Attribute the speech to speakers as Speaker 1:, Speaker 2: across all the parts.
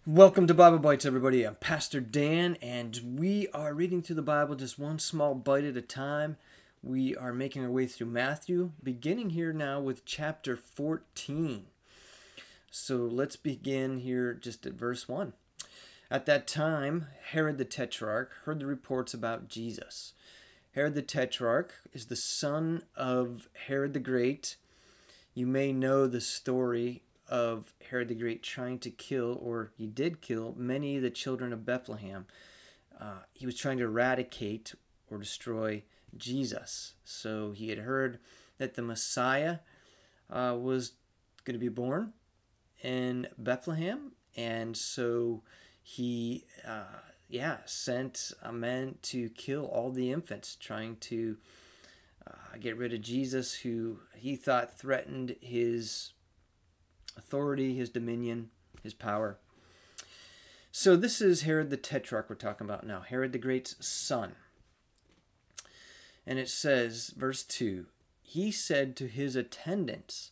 Speaker 1: Welcome to Bible Bites, everybody. I'm Pastor Dan, and we are reading through the Bible just one small bite at a time. We are making our way through Matthew, beginning here now with chapter 14. So let's begin here just at verse 1. At that time, Herod the Tetrarch heard the reports about Jesus. Herod the Tetrarch is the son of Herod the Great. You may know the story of Herod the Great trying to kill, or he did kill, many of the children of Bethlehem. He was trying to eradicate or destroy Jesus. So he had heard that the Messiah was going to be born in Bethlehem, and so he, sent men to kill all the infants, trying to get rid of Jesus, who he thought threatened his authority, his dominion, his power. So this is Herod the Tetrarch we're talking about now, Herod the Great's son. And it says, verse 2, he said to his attendants,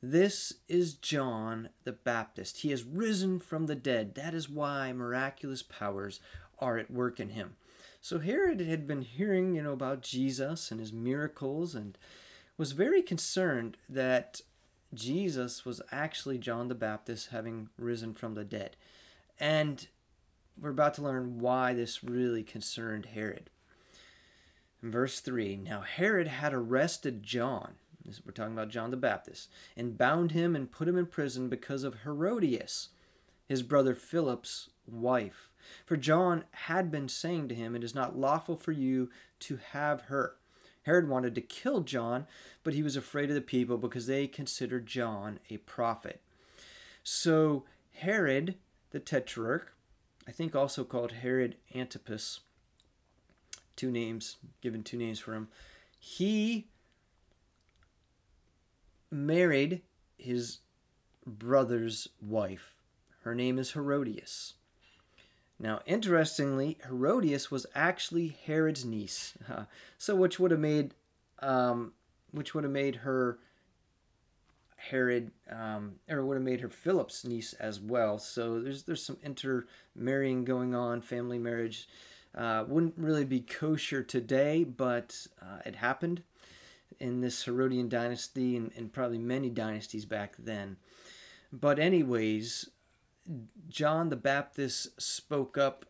Speaker 1: "This is John the Baptist. He has risen from the dead. That is why miraculous powers are at work in him." So Herod had been hearing, about Jesus and his miracles, and was very concerned that Jesus was actually John the Baptist, having risen from the dead. And we're about to learn why this really concerned Herod. In verse 3, now Herod had arrested John, we're talking about John the Baptist, and bound him and put him in prison because of Herodias, his brother Philip's wife. For John had been saying to him, "It is not lawful for you to have her." Herod wanted to kill John, but he was afraid of the people because they considered John a prophet. So Herod the Tetrarch, I think also called Herod Antipas, given two names for him, he married his brother's wife. Her name is Herodias. Now, interestingly, Herodias was actually Herod's niece, so which would have made her Herod, or would have made her Philip's niece as well. So there's some intermarrying going on, family marriage. Wouldn't really be kosher today, but it happened in this Herodian dynasty and probably many dynasties back then. But anyways, John the Baptist spoke up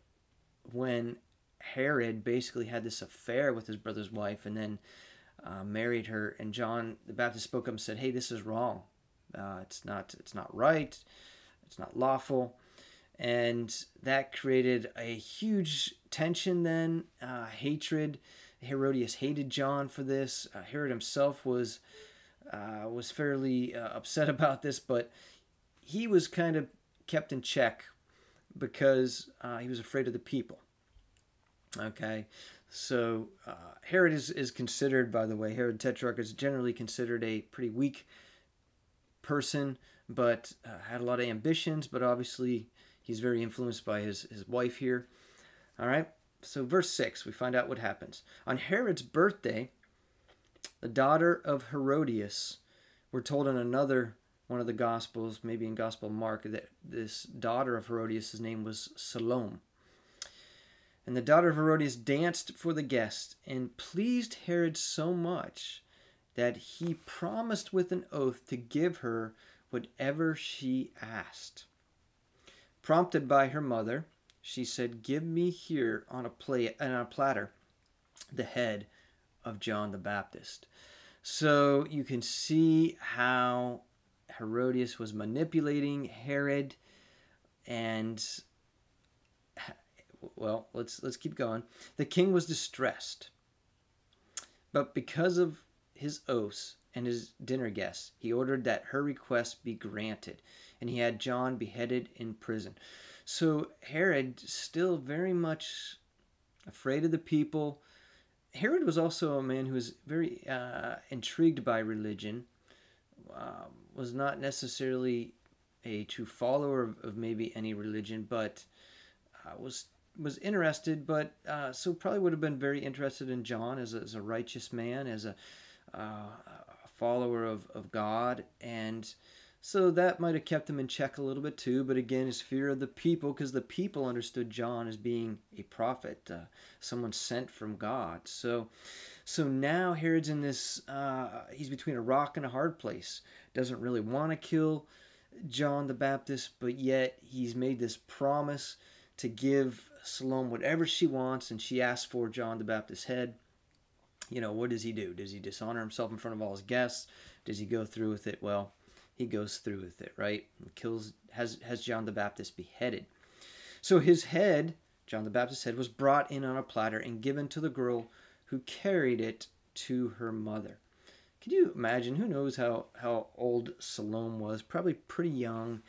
Speaker 1: when Herod basically had this affair with his brother's wife and then married her. And John the Baptist spoke up and said, "Hey, this is wrong. It's not right. It's not lawful." And that created a huge tension then, hatred. Herodias hated John for this. Herod himself was fairly upset about this, but he was kind of kept in check because he was afraid of the people. Okay, so Herod is considered, by the way, Herod Tetrarch is generally considered a pretty weak person, but had a lot of ambitions, but obviously he's very influenced by his wife here. All right, so verse 6, we find out what happens. On Herod's birthday, the daughter of Herodias, we're told in another one of the Gospels, maybe in Gospel Mark, that this daughter of Herodias' name was Salome. And the daughter of Herodias danced for the guests and pleased Herod so much that he promised with an oath to give her whatever she asked. Prompted by her mother, she said, "Give me here on a platter the head of John the Baptist." So you can see how Herodias was manipulating Herod, and well, let's keep going. The king was distressed, but because of his oaths and his dinner guests, he ordered that her request be granted, and he had John beheaded in prison. So Herod, still very much afraid of the people. Herod was also a man who was very intrigued by religion, was not necessarily a true follower of maybe any religion, but was interested, but so probably would have been very interested in John as a righteous man, as a follower of God. And So that might have kept him in check a little bit too, but again, his fear of the people, because the people understood John as being a prophet, someone sent from God. So now Herod's in this, he's between a rock and a hard place. Doesn't really want to kill John the Baptist, but yet he's made this promise to give Salome whatever she wants, and she asks for John the Baptist's head. What does he do? Does he dishonor himself in front of all his guests? Does he go through with it? Well, he goes through with it, right? And has John the Baptist beheaded. So his head, John the Baptist's head, was brought in on a platter and given to the girl who carried it to her mother. Can you imagine? Who knows how old Salome was? Probably pretty young.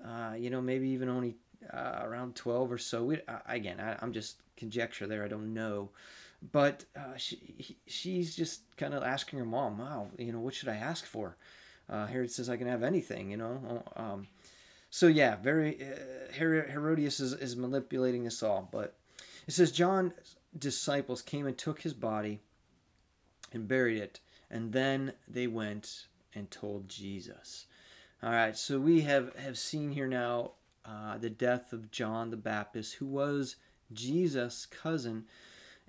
Speaker 1: Maybe even only around 12 or so. I'm just conjecture there. I don't know. But she's just kind of asking her mom, wow, what should I ask for? Herod says I can have anything, So yeah, Herodias is manipulating this all. But it says John's disciples came and took his body and buried it. And then they went and told Jesus. All right, so we have seen here now the death of John the Baptist, who was Jesus' cousin.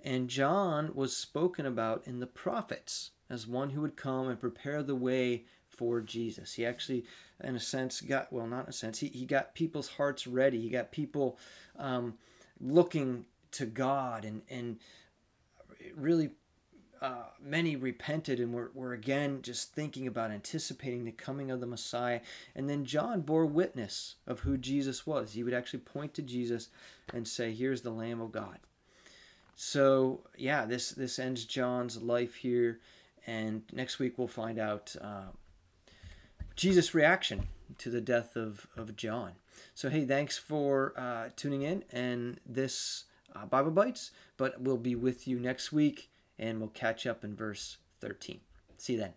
Speaker 1: And John was spoken about in the prophets as one who would come and prepare the way for Jesus. He actually, in a sense, not in a sense, he got people's hearts ready. He got people looking to God, and really many repented and were again just thinking about anticipating the coming of the Messiah. And then John bore witness of who Jesus was. He would actually point to Jesus and say, here's the Lamb of God. So yeah, this ends John's life here, and next week we'll find out Jesus' reaction to the death of John. So hey, thanks for tuning in and this Bible Bites, but we'll be with you next week, and we'll catch up in verse 13. See you then.